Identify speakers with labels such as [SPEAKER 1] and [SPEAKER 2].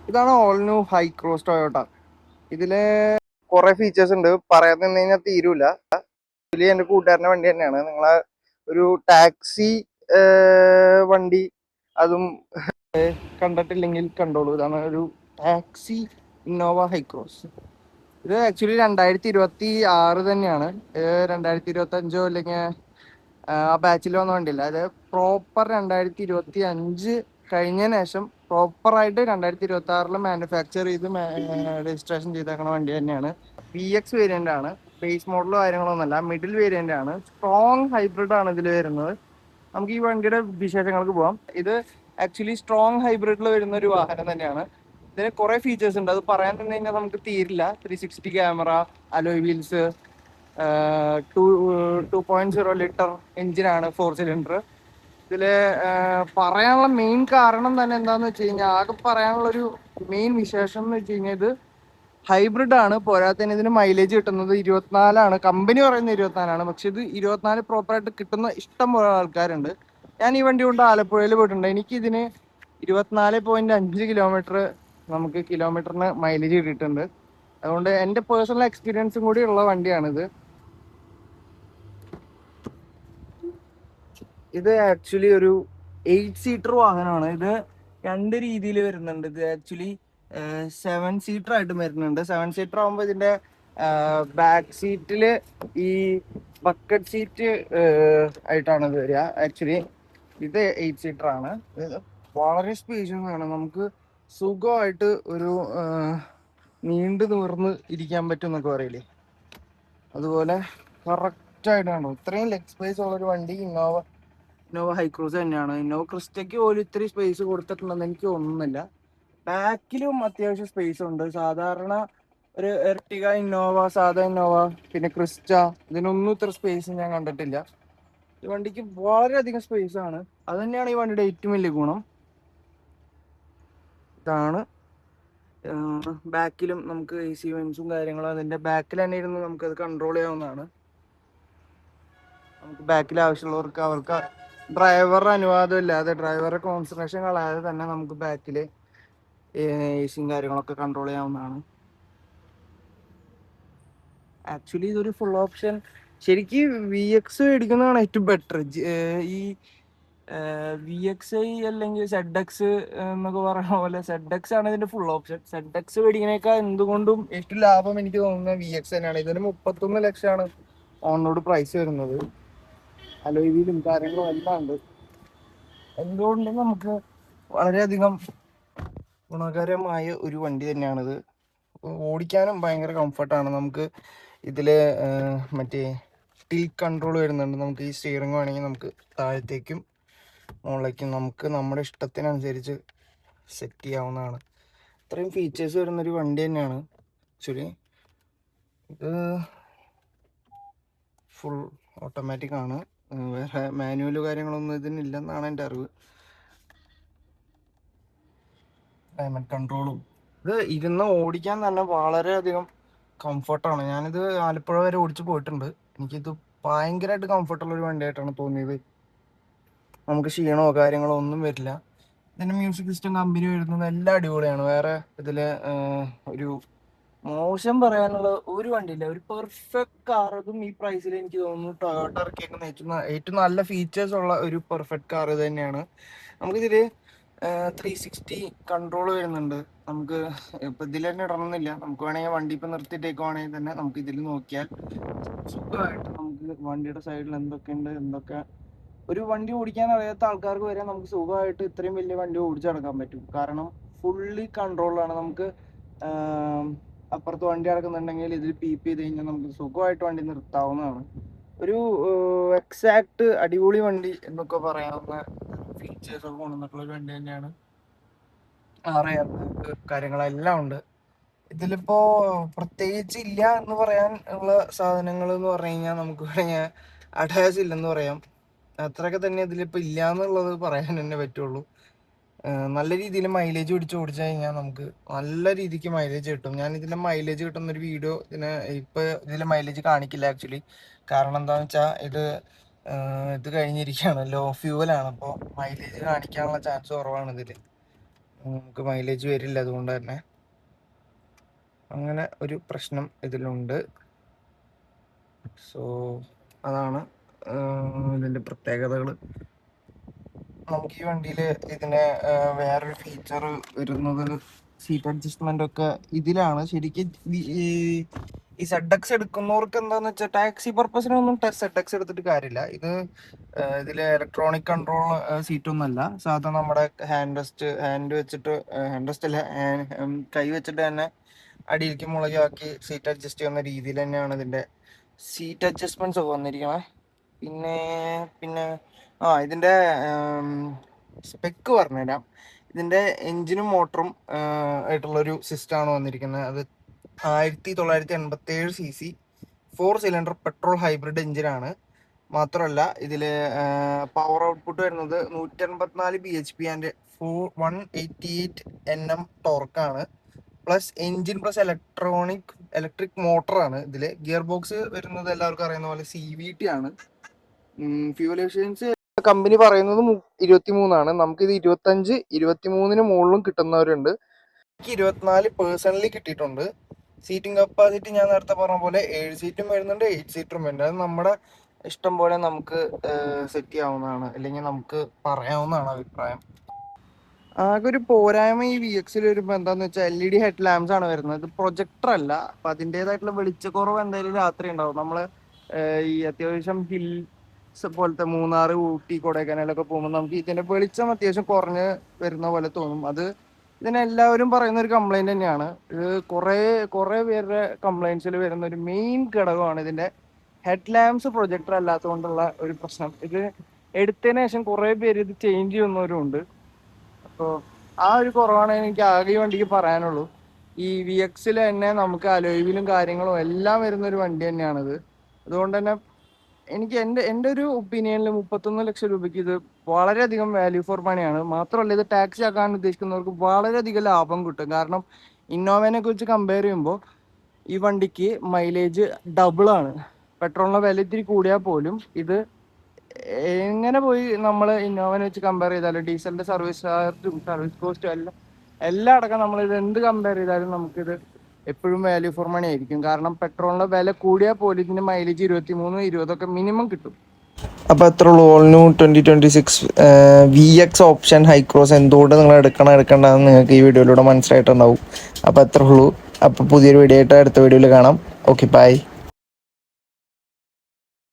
[SPEAKER 1] ഇതാണ് all new high cross Toyota. ഇതില് കുറെ ഫീച്ചേഴ്സ് ഉണ്ട്, പറയാൻ നിന്ന് കഴിഞ്ഞാൽ തീരൂല. ഇതില് എന്റെ കൂട്ടുകാരന്റെ വണ്ടി തന്നെയാണ്. നിങ്ങളെ ഒരു ടാക്സി വണ്ടി അതും കണ്ടിട്ടില്ലെങ്കിൽ കണ്ടോളൂ. ഇതാണ് ഒരു ടാക്സി ഇന്നോവ ഹൈക്രോസ്. ഇത് ആക്ച്വലി 2026 തന്നെയാണ്. 2025 അല്ലെങ്കിൽ ആ ബാച്ചിൽ വന്ന വണ്ടിയില്ല. അത് പ്രോപ്പർ 2025 കഴിഞ്ഞതിന് ശേഷം പ്രോപ്പറായിട്ട് 2026 മാനുഫാക്ചർ ചെയ്ത് രജിസ്ട്രേഷൻ ചെയ്തേക്കണ വണ്ടി തന്നെയാണ്. PX വേരിയന്റ് ആണ്, ബേസ് മോഡലോ കാര്യങ്ങളൊന്നുമല്ല, മിഡിൽ വേരിയന്റ് ആണ്. സ്ട്രോങ് ഹൈബ്രിഡ് ആണ് ഇതിൽ വരുന്നത്. നമുക്ക് ഈ വണ്ടിയുടെ വിശേഷങ്ങൾക്ക് പോവാം. ഇത് ആക്ച്വലി സ്ട്രോങ് ഹൈബ്രിഡിൽ വരുന്ന ഒരു വാഹനം തന്നെയാണ്. ഇതിന് കുറെ ഫീച്ചേഴ്സ് ഉണ്ട്, അത് പറയാൻ തന്നെ കഴിഞ്ഞാൽ നമുക്ക് തീരില്ല. 360 ക്യാമറ, അലോയ് വീൽസ്, 2.0 ലിറ്റർ എഞ്ചിനാണ്, 4 സിലിണ്ടർ. ഇതില് പറയാനുള്ള മെയിൻ കാരണം തന്നെ എന്താന്ന് വെച്ച് കഴിഞ്ഞാൽ, ആകെ പറയാനുള്ള ഒരു മെയിൻ വിശേഷം എന്ന് വെച്ച് കഴിഞ്ഞാൽ ഇത് ഹൈബ്രിഡ് ആണ്. പോരാത്തതിന് ഇതിന് മൈലേജ് കിട്ടുന്നത് 24 കമ്പനി പറയുന്നത് 24, പക്ഷെ ഇത് 24 പ്രോപ്പറായിട്ട് കിട്ടുന്ന ഇഷ്ടം പോലെ ആൾക്കാരുണ്ട്. ഞാൻ ഈ വണ്ടി കൊണ്ട് ആലപ്പുഴയിൽ പോയിട്ടുണ്ട്. എനിക്ക് ഇതിന് 24.5 കിലോമീറ്റർ നമുക്ക് കിലോമീറ്ററിന് മൈലേജ് കിട്ടിയിട്ടുണ്ട്. അതുകൊണ്ട് എൻ്റെ പേഴ്സണൽ എക്സ്പീരിയൻസും കൂടി ഉള്ള വണ്ടിയാണിത്. ഇത് ആക്ച്വലി ഒരു 8 സീറ്റർ വാഹനമാണ്. ഇത് രണ്ട് രീതിയിൽ വരുന്നുണ്ട്. ഇത് ആക്ച്വലി 7 സീറ്റർ ആയിട്ട് വരുന്നുണ്ട്. 7 സീറ്റർ ആകുമ്പോൾ ഇതിന്റെ ബാക്ക് സീറ്റില് ഈ ബക്കറ്റ് സീറ്റ് ആയിട്ടാണ് ഇത് വരിക. ആക്ച്വലി ഇത് 8 സീറ്റർ ആണ്. ഇത് വളരെ സ്പേഷ്യസ് ആണ്. നമുക്ക് സുഖമായിട്ട് ഒരു നീണ്ടു നിവർന്ന് ഇരിക്കാൻ പറ്റും എന്നൊക്കെ പറയില്ലേ, അതുപോലെ കറക്റ്റ് ആയിട്ടാണ്. ഇത്രയും ലെഗ് സ്പേസ് ഉള്ള ഒരു വണ്ടി ഇന്നോവ ഹൈക്രൂസ് തന്നെയാണ്. ഇന്നോവ ക്രിസ്റ്റയ്ക്ക് പോലും ഇത്രയും സ്പേസ് കൊടുത്തിട്ടുണ്ടെന്ന് എനിക്ക് തോന്നുന്നില്ല. ബാക്കിലും അത്യാവശ്യം സ്പേസ് ഉണ്ട്. സാധാരണ ഒരു എർട്ടിക, ഇന്നോവ, സാധാ ഇന്നോവ, പിന്നെ ക്രിസ്റ്റ, ഇതിനൊന്നും ഇത്ര സ്പേസ് ഞാൻ കണ്ടിട്ടില്ല. ഈ വണ്ടിക്ക് വളരെയധികം സ്പേസ് ആണ്. അത് തന്നെയാണ് ഈ വണ്ടിയുടെ ഏറ്റവും വലിയ ഗുണം. ഇതാണ് ബാക്കിലും നമുക്ക് AC വെന്റ്സും കാര്യങ്ങളും അതിന്റെ ബാക്കിൽ തന്നെ ഇരുന്ന് നമുക്കത് കൺട്രോൾ ചെയ്യാവുന്നതാണ്. നമുക്ക് ബാക്കിൽ ആവശ്യമുള്ളവർക്ക് അവർക്ക് ഡ്രൈവറുടെ അനുവാദം ഇല്ലാതെ, ഡ്രൈവറുടെ കോൺസെൻട്രേഷൻ കളയാതെ തന്നെ നമുക്ക് ബാക്കിൽ ACയും കാര്യങ്ങളൊക്കെ കൺട്രോൾ ചെയ്യാവുന്നതാണ്. ആക്ച്വലി ഇതൊരു ഫുൾ ഓപ്ഷൻ. ശരിക്കും VX മേടിക്കുന്നതാണ് ഏറ്റവും ബെറ്റർ. ഈ VXi അല്ലെങ്കിൽ ZX എന്നൊക്കെ പറയുന്ന പോലെ ZX ആണ് ഇതിന്റെ ഫുൾ ഓപ്ഷൻ. ZX മേടിക്കുന്നേക്കാൾ എന്തുകൊണ്ടും ഏറ്റവും ലാഭം എനിക്ക് തോന്നുന്നത് VX തന്നെയാണ്. ഇതിന് 31 ലക്ഷമാണ് ഓൺ റോഡ് പ്രൈസ് വരുന്നത്. അലോയ് വീലും കാര്യങ്ങളും എല്ലാം ഉണ്ട്. എന്തുകൊണ്ടും നമുക്ക് വളരെയധികം ഗുണകരമായ ഒരു വണ്ടി തന്നെയാണിത്. ഓടിക്കാനും ഭയങ്കര കംഫർട്ടാണ്. നമുക്ക് ഇതില് മറ്റേ ടിൽറ്റ് കൺട്രോൾ വരുന്നുണ്ട്. നമുക്ക് ഈ സ്റ്റിയറിംഗ് വേണമെങ്കിൽ നമുക്ക് താഴത്തേക്കും മുകളിലേക്കും നമുക്ക് നമ്മുടെ ഇഷ്ടത്തിനനുസരിച്ച് സെറ്റ് ചെയ്യാവുന്നതാണ്. ഇത്രയും ഫീച്ചേഴ്സ് വരുന്നൊരു വണ്ടി തന്നെയാണ്. ആക്ച്വലി ഇത് ഫുൾ ഓട്ടോമാറ്റിക് ആണ്. വേറെ മാനുവൽ കാര്യങ്ങളൊന്നും ഇതിനില്ലെന്നാണ് എൻ്റെ അറിവ്. ക്ലൈമറ്റ് കൺട്രോളും ഇത് ഇരുന്ന് ഓടിക്കാൻ തന്നെ വളരെയധികം കംഫർട്ടാണ്. ഞാനിത് ആലപ്പുഴ വരെ ഓടിച്ച് പോയിട്ടുണ്ട്. എനിക്കിത് ഭയങ്കരമായിട്ട് കംഫർട്ടുള്ള ഒരു വണ്ടിയായിട്ടാണ് തോന്നിയത്. നമുക്ക് ക്ഷീണമോ കാര്യങ്ങളോ ഒന്നും വരില്ല. ഇതിൻ്റെ മ്യൂസിക് സിസ്റ്റം കമ്പനി വരുന്നത് എല്ലാം അടിപൊളിയാണ്. വേറെ ഇതിൽ ഒരു മോശം പറയാനുള്ള ഒരു വണ്ടിയില്ല. ഒരു പെർഫെക്റ്റ് കാർ, അതും ഈ പ്രൈസിൽ എനിക്ക് തോന്നുന്നു ടൊയോട്ട ഇറക്കിയേക്കുന്ന ഏറ്റവും നല്ല ഫീച്ചേഴ്സ് ഉള്ള ഒരു പെർഫെക്റ്റ് കാർ ഇത് തന്നെയാണ്. നമുക്കിതിൽ 360 കൺട്രോൾ വരുന്നുണ്ട്. നമുക്ക് ഇപ്പം ഇതിൽ തന്നെ ഇടണമെന്നില്ല. നമുക്ക് വേണമെങ്കിൽ വണ്ടി ഇപ്പം നിർത്തിയിട്ടേക്കുവാണെങ്കിൽ തന്നെ നമുക്ക് ഇതിൽ നോക്കിയാൽ സുഖമായിട്ട് നമുക്ക് വണ്ടിയുടെ സൈഡിൽ എന്തൊക്കെയുണ്ട്, എന്തൊക്കെ ഒരു വണ്ടി ഓടിക്കാൻ അറിയാത്ത ആൾക്കാർക്ക് വരെ നമുക്ക് സുഖമായിട്ട് ഇത്രയും വലിയ വണ്ടി ഓടിച്ചു നടക്കാൻ പറ്റും. കാരണം ഫുള്ളി കൺട്രോളാണ്. നമുക്ക് അപ്പുറത്ത് വണ്ടി നടക്കുന്നുണ്ടെങ്കിൽ ഇതിൽ പീപ്പ് ചെയ്ത് കഴിഞ്ഞാൽ നമുക്ക് സുഖമായിട്ട് വണ്ടി നിർത്താവുന്നതാണ്. ഒരു എക്സാക്ട് അടിപൊളി വണ്ടി എന്നൊക്കെ പറയാവുന്ന ഫീച്ചേഴ്സ് ഒക്കെ കൊണ്ടുവന്നിട്ടുള്ള ഒരു വണ്ടി തന്നെയാണ്. അറിയാം, കാര്യങ്ങളെല്ലാം ഉണ്ട് ഇതിലിപ്പോ. പ്രത്യേകിച്ച് ഇല്ല എന്ന് പറയാൻ ഉള്ള സാധനങ്ങൾ എന്ന് പറഞ്ഞു കഴിഞ്ഞാൽ നമുക്ക് വേണമെങ്കിൽ അഡാസ് ഇല്ലെന്ന് പറയാം. അത്രയൊക്കെ തന്നെ ഇതിലിപ്പോൾ ഇല്ല എന്നുള്ളത് പറയാൻ തന്നെ പറ്റുള്ളൂ. നല്ല രീതിയിൽ മൈലേജ് പിടിച്ച് ഓടിച്ചു കഴിഞ്ഞാൽ നമുക്ക് നല്ല രീതിക്ക് മൈലേജ് കിട്ടും. ഞാൻ ഇതിൻ്റെ മൈലേജ് കിട്ടുന്നൊരു വീഡിയോ ഇപ്പോൾ ഇതിൽ മൈലേജ് കാണിക്കില്ല ആക്ച്വലി. കാരണം എന്താണെന്ന് വെച്ചാൽ ഇത് കഴിഞ്ഞിരിക്കുകയാണ്, ലോ ഫ്യൂവലാണ്. അപ്പോൾ മൈലേജ് കാണിക്കാനുള്ള ചാൻസ് കുറവാണ് ഇതിൽ. നമുക്ക് മൈലേജ് വരില്ല. അതുകൊണ്ട് തന്നെ അങ്ങനെ ഒരു പ്രശ്നം ഇതിലുണ്ട്. സോ അതാണ് ഇതിൻ്റെ പ്രത്യേകതകൾ. നമുക്ക് ഈ വണ്ടിയിൽ ഇതിന് വേറൊരു ഫീച്ചർ വരുന്നത് സീറ്റ് അഡ്ജസ്റ്റ്മെന്റ് ഒക്കെ ഇതിലാണ്. ശരിക്കും ഈ ZX എടുക്കുന്നവർക്ക് എന്താന്ന് വെച്ചാൽ ടാക്സി പർപ്പസിനൊന്നും ZX എടുത്തിട്ട് കാര്യമില്ല. ഇതിൽ ഇലക്ട്രോണിക് കൺട്രോൾ സീറ്റ് ഒന്നല്ല, സാധാ നമ്മുടെ ഹാൻഡ് വെച്ചിട്ട് ഹാൻഡ് റെസ്റ്റ് അല്ല, കൈ വെച്ചിട്ട് തന്നെ അടിയിലേക്ക് മുളകാക്കി സീറ്റ് അഡ്ജസ്റ്റ് ചെയ്യുന്ന രീതിയിൽ തന്നെയാണ് ഇതിന്റെ സീറ്റ് അഡ്ജസ്റ്റ്മെന്റ്സ് ഒക്കെ വന്നിരിക്കുന്നത്. പിന്നെ പിന്നെ ഇതിന്റെ സ്പെക്ക് പറഞ്ഞുതരാം. ഇതിന്റെ എഞ്ചിനും മോട്ടറും ആയിട്ടുള്ളൊരു സിസ്റ്റമാണ് വന്നിരിക്കുന്നത്. അത് 1987cc 4 സിലിണ്ടർ പെട്രോൾ ഹൈബ്രിഡ് എഞ്ചിനാണ്. മാത്രമല്ല ഇതിൽ പവർ ഔട്ട്പുട്ട് വരുന്നത് 184 bhp ആൻഡ് 188 Nm ടോർക്കാണ്. പ്ലസ് എഞ്ചിൻ പ്ലസ് ഇലക്ട്രിക് മോട്ടറാണ്. ഇതിൽ ഗിയർ ബോക്സ് വരുന്നത് എല്ലാവർക്കും അറിയുന്ന പോലെ CVT ആണ്. ഫ്യൂവൽ എഫിഷ്യൻസി കമ്പനി പറയുന്നത് 23ആണ്. നമുക്കിത് 25, 23 മുകളിലും കിട്ടുന്നവരുണ്ട്. എനിക്ക് 24 പേഴ്സണലി കിട്ടിയിട്ടുണ്ട്. സീറ്റിംഗ് കപ്പാസിറ്റി ഞാൻ നേരത്തെ പറഞ്ഞ പോലെ 7 സീറ്റും വരുന്നുണ്ട്, 8 സീറ്റും വരുന്നുണ്ട്. അത് നമ്മുടെ ഇഷ്ടം പോലെ നമുക്ക് സെറ്റ് ചെയ്യാവുന്നതാണ്, അല്ലെങ്കിൽ നമുക്ക് പറയാവുന്നതാണ് അഭിപ്രായം. ആകെ ഒരു പോരായ്മ ഈ VX വരുമ്പോൾ എന്താന്ന് വെച്ചാൽ LED ഹെഡ് ലാംപ്സ് ആണ് വരുന്നത്. ഇത് പ്രൊജക്ടർ അല്ല. അപ്പൊ അതിൻ്റെതായിട്ടുള്ള വെളിച്ചക്കുറവ് എന്തായാലും രാത്രി ഉണ്ടാവും. നമ്മള് ഈ അത്യാവശ്യം ഹിൽസ് പോലത്തെ മൂന്നാർ, ഊട്ടി, കൊടൈക്കനാലൊക്കെ പോകുമ്പോൾ നമുക്ക് ഇതിന്റെ വെളിച്ചം അത്യാവശ്യം കുറഞ്ഞ് വരുന്ന പോലെ തോന്നും. അത് ഇതിനെല്ലാവരും പറയുന്ന ഒരു കംപ്ലൈന്റ് തന്നെയാണ്. ഇത് കുറെ പേരുടെ കംപ്ലൈന്റ്സിൽ വരുന്ന ഒരു മെയിൻ ഘടകമാണ് ഇതിന്റെ ഹെഡ് ലാംപ്സ് പ്രൊജക്ടർ അല്ലാത്തതുകൊണ്ടുള്ള ഒരു പ്രശ്നം. ഇത് എടുത്തതിന് ശേഷം കുറെ പേര് ഇത് ചേഞ്ച് ചെയ്യുന്നവരും ഉണ്ട്. അപ്പോൾ ആ ഒരു കുറവാണ് എനിക്ക് ആകെ ഈ വണ്ടിക്ക് പറയാനുള്ളൂ. ഈ VX തന്നെ നമുക്ക് അലോയിലും കാര്യങ്ങളും എല്ലാം വരുന്ന ഒരു വണ്ടി തന്നെയാണിത്. അതുകൊണ്ട് തന്നെ എനിക്ക് എൻ്റെ ഒരു ഒപ്പീനിയനിൽ 31 ലക്ഷം രൂപയ്ക്ക് ഇത് വളരെയധികം വാല്യൂ ഫോർ മണിയാണ്. മാത്രമല്ല ഇത് ടാക്സി ആക്കാൻ ഉദ്ദേശിക്കുന്നവർക്ക് വളരെയധികം ലാഭം കിട്ടും. കാരണം ഇന്നോവനെ കുറിച്ച് കമ്പയർ ചെയ്യുമ്പോൾ ഈ വണ്ടിക്ക് മൈലേജ് ഡബിളാണ്. പെട്രോളിന്റെ വില ഇത്തിരി കൂടിയാൽ പോലും ഇത് എങ്ങനെ പോയി നമ്മൾ ഇന്നോവനെ വെച്ച് കമ്പയർ ചെയ്താലും ഡീസലിന്റെ സർവീസ് ചാർജും സർവീസ് കോസ്റ്റും എല്ലാം അടക്കം നമ്മൾ ഇത് എന്ത് കമ്പയർ ചെയ്താലും നമുക്കിത് എപ്പോഴും വാല്യൂ ഫോർ മണി ആയിരിക്കും. കാരണം പെട്രോളിന്റെ വില കൂടിയാൽ പോലും ഇതിന് മൈലേജ് 23, 20 മിനിമം കിട്ടും. അപ്പോൾ എത്ര ഉള്ളൂ all new 2026 VX option Hycross എന്തുകൊണ്ട് നിങ്ങൾ എടുക്കണ്ടെന്ന് നിങ്ങൾക്ക് ഈ വീഡിയോയിലൂടെ മനസ്സിലായിട്ടുണ്ടാവും. അപ്പോൾ എത്ര ഉള്ളൂ. അപ്പോൾ പുതിയൊരു വീഡിയോ ആയിട്ട് അടുത്ത വീഡിയോയിൽ കാണാം. Okay, by.